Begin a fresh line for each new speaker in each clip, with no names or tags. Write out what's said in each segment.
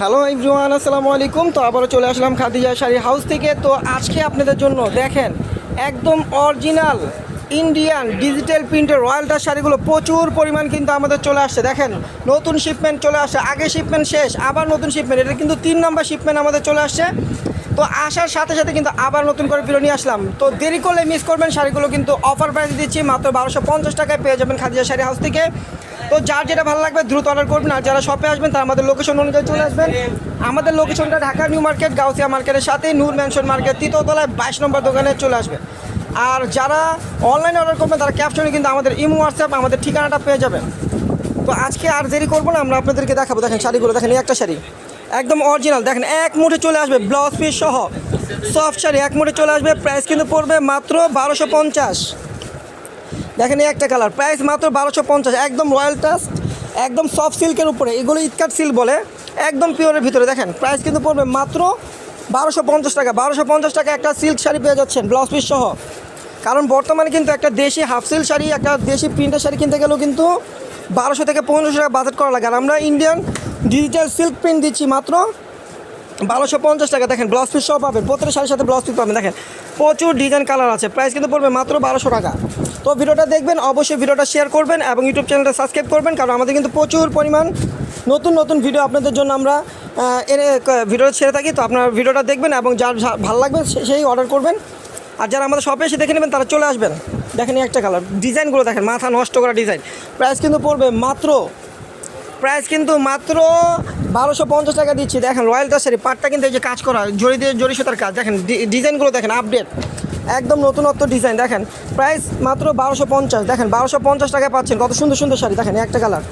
Hello everyone, আসসালামু আলাইকুম। তো আবারও চলে আসলাম খাদিজা শাড়ি হাউস থেকে। তো আজকে আপনাদের জন্য দেখেন একদম অরিজিনাল ইন্ডিয়ান ডিজিটাল প্রিন্টের রয়্যালটার শাড়িগুলো প্রচুর পরিমাণ কিন্তু আমাদের চলে আসছে। দেখেন নতুন শিপমেন্ট চলে আসছে, আগে শিপমেন্ট শেষ, আবার নতুন শিপমেন্ট, এটা কিন্তু 3 নম্বর শিপমেন্ট আমাদের চলে আসছে। তো আসার সাথে সাথে কিন্তু আবার নতুন করে ভিডিও নিয়ে আসলাম। তো দেরি করলে মিস করবেন, শাড়িগুলো কিন্তু অফার প্রাইস দিচ্ছি, মাত্র 1250 টাকায় পেয়ে যাবেন খাদিজা শাড়ি হাউস থেকে। তো যার যেটা ভালো লাগবে দ্রুত অর্ডার করবেন। আর যারা শপে আসবেন তারা আমাদের লোকেশন অনুযায়ী চলে আসবেন। আমাদের লোকেশনটা ঢাকা নিউ মার্কেট, গাউসিয়া মার্কেটের সাথে নূর ম্যানশন মার্কেট, 3য় তলায় 22 নম্বর দোকানে চলে আসবেন। আর যারা অনলাইনে অর্ডার করবেন তারা ক্যাপশনে কিন্তু আমাদের ইমো হোয়াটসঅ্যাপ আমাদের ঠিকানাটা পেয়ে যাবেন। তো আজকে আর দেরি করবো না, আমরা আপনাদেরকে দেখাবো। দেখেন শাড়িগুলো দেখেন, এই একটা শাড়ি একদম অরিজিনাল, দেখেন এক মুঠে চলে আসবে ব্লাউজ পিস সহ সফট শাড়ি, এক মুঠে চলে আসবে। প্রাইস কিন্তু পড়বে মাত্র 1250। দেখেন এই একটা কালার, প্রাইস মাত্র 1250, একদম রয়্যাল টাচ, একদম সফট সিল্কের উপরে, এগুলো ইটকাট সিল্ক বলে, একদম পিওরের ভিতরে। দেখেন প্রাইস কিন্তু পড়বে মাত্র 1250 টাকা। 1250 টাকা একটা সিল্ক শাড়ি পেয়ে যাচ্ছেন ব্লাউজ পিস সহ। কারণ বর্তমানে কিন্তু একটা দেশি হাফ সিল্ক শাড়ি, একটা দেশি প্রিন্টের শাড়ি কিনতে গেলেও কিন্তু 1200 থেকে 1500 টাকা বাজেট করা লাগে। আর আমরা ইন্ডিয়ান ডিজিটাল সিল্ক প্রিন্ট দিচ্ছি মাত্র 1250 টাকা। দেখেন ব্লাউজ পিস সহ পাবেন, প্রত্যেকটা শাড়ির সাথে ব্লাউজ পিস পাবেন। দেখেন প্রচুর ডিজাইন কালার আছে, প্রাইস কিন্তু পড়বে মাত্র 1200 টাকা। তো ভিডিওটা দেখবেন, অবশ্যই ভিডিওটা শেয়ার করবেন এবং ইউটিউব চ্যানেলটা সাবস্ক্রাইব করবেন, কারণ আমাদের কিন্তু প্রচুর পরিমাণ নতুন নতুন ভিডিও আপনাদের জন্য আমরা ভিডিও ছেড়ে থাকি। তো আপনার ভিডিওটা দেখবেন এবং যার ভালো লাগবে সেই অর্ডার করবেন। আর যারা আমাদের শপে এসে দেখে নেবেন তারা চলে আসবেন। দেখেন একটা কালার, ডিজাইনগুলো দেখেন, মাথা নষ্ট করা ডিজাইন। প্রাইস কিন্তু পড়বে মাত্র 1250 টাকা দিচ্ছি। দেখেন রয়্যালটার শাড়ি, পাটটা কিন্তু এই যে কাজ করা, জড়ি সুতার কাজ। দেখেন ডিজাইনগুলো দেখেন, আপডেট একদম নতুনত্ব ডিজাইন। দেখেন প্রাইস মাত্র 1250। দেখেন 1250 টাকায় পাচ্ছেন কত সুন্দর সুন্দর শাড়ি। দেখেন একটা কালার,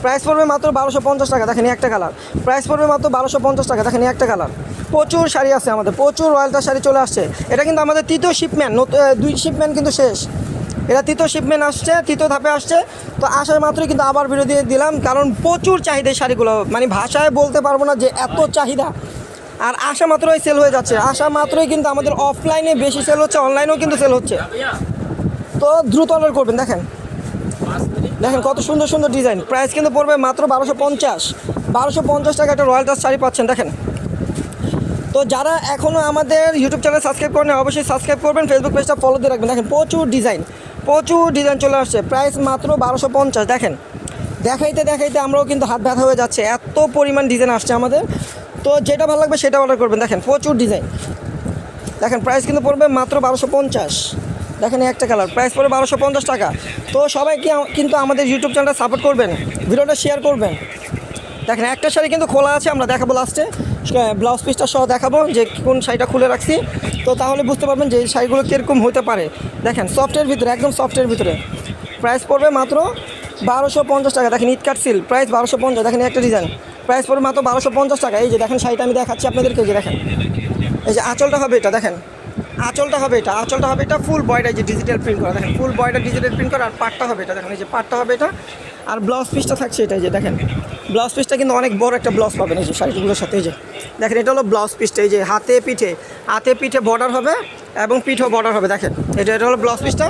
প্রাইস পড়বে মাত্র 1250 টাকা। দেখেন একটা কালার, প্রাইস পড়বে মাত্র 1250 টাকা। দেখেন একটা কালার, প্রচুর শাড়ি আছে আমাদের, প্রচুর রয়্যালটার শাড়ি চলে আসছে। এটা কিন্তু আমাদের 3য় শিপমেন্ট, 2 শিপমেন্ট কিন্তু শেষ, এটা 3য় শিপমেন্ট আসছে, 3য় ধাপে আসছে। তো আসার মাত্রই কিন্তু আবার ভিডিও দিয়ে দিলাম, কারণ প্রচুর চাহিদা শাড়িগুলো, মানে ভাষায় বলতে পারবো না যে এত চাহিদা। আর আসা মাত্রই সেল হয়ে যাচ্ছে, আসা মাত্রই কিন্তু আমাদের অফলাইনে বেশি সেল হচ্ছে, অনলাইনেও কিন্তু সেল হচ্ছে। তো দ্রুত অর্ডার করবেন। দেখেন দেখেন কত সুন্দর সুন্দর ডিজাইন। প্রাইস কিন্তু পড়বে মাত্র 1250 টাকা একটা রয়্যাল টাচ শাড়ি পাচ্ছেন। দেখেন, তো যারা এখনও আমাদের ইউটিউব চ্যানেল সাবস্ক্রাইব করেন অবশ্যই সাবস্ক্রাইব করবেন, ফেসবুক পেজটা ফলো দিয়ে রাখবেন। দেখেন প্রচুর ডিজাইন চলে আসছে, প্রাইস মাত্র 1250। দেখেন দেখাইতে দেখাইতে আমরাও কিন্তু হাত ব্যথা হয়ে যাচ্ছে, এত পরিমাণ ডিজাইন আসছে আমাদের। তো যেটা ভালো লাগবে সেটা অর্ডার করবেন। দেখেন প্রচুর ডিজাইন, দেখেন প্রাইস কিন্তু পড়বে মাত্র 1250। দেখেন একটা কালার, প্রাইস পড়বে 1250 টাকা। তো সবাই কিন্তু আমাদের ইউটিউব চ্যানেলটা সাপোর্ট করবেন, ভিডিওটা শেয়ার করবেন। দেখেন একটা শাড়ি কিন্তু খোলা আছে, আমরা দেখাবো লাস্টে, ব্লাউজ পিসটা সহ দেখাবো যে কোন শাড়িটা খুলে রাখছি। তো তাহলে বুঝতে পারবেন যে এই শাড়িগুলো কীরকম হতে পারে। দেখেন সফটের ভিতরে, একদম সফটের ভিতরে, প্রাইস পড়বে মাত্র 1250 টাকা। দেখেন ইটকাট সিল, প্রাইস 1250। দেখেন একটা ডিজাইন, প্রাইস পড়বে মাত্র 1250 টাকা। এই যে দেখেন শাড়িটা আমি দেখাচ্ছি আপনাদেরকে, যে দেখেন এই যে আঁচলটা হবে এটা, দেখেন আঁচলটা হবে এটা ফুল বয়টা যে ডিজিটাল প্রিন্ট করা। দেখেন ফুল বয়টা ডিজিটাল প্রিন্ট করা, আর পাটটা হবে এটা। দেখেন এই যে পাটটা হবে এটা, আর ব্লাউজ পিসটা থাকছে এটা। যে দেখেন ব্লাউজ পিসটা কিন্তু অনেক বড় একটা ব্লাউজ পাবেন এই যে শাড়িগুলোর সাথে। এই যে দেখেন এটা হলো ব্লাউজ পিসটা, এই যে হাতে পিঠে বর্ডার হবে এবং পিঠেও বর্ডার হবে। দেখেন এটা হলো ব্লাউজ পিসটা,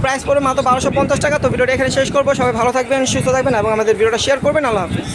প্রাইস পড়বে মাত্র 1250 টাকা। তো ভিডিওটা এখানে শেষ করবো, সবাই ভালো থাকবেন, সুস্থ থাকবেন এবং আমাদের ভিডিওটা শেয়ার করবেন। আল্লাহ হাফিজ।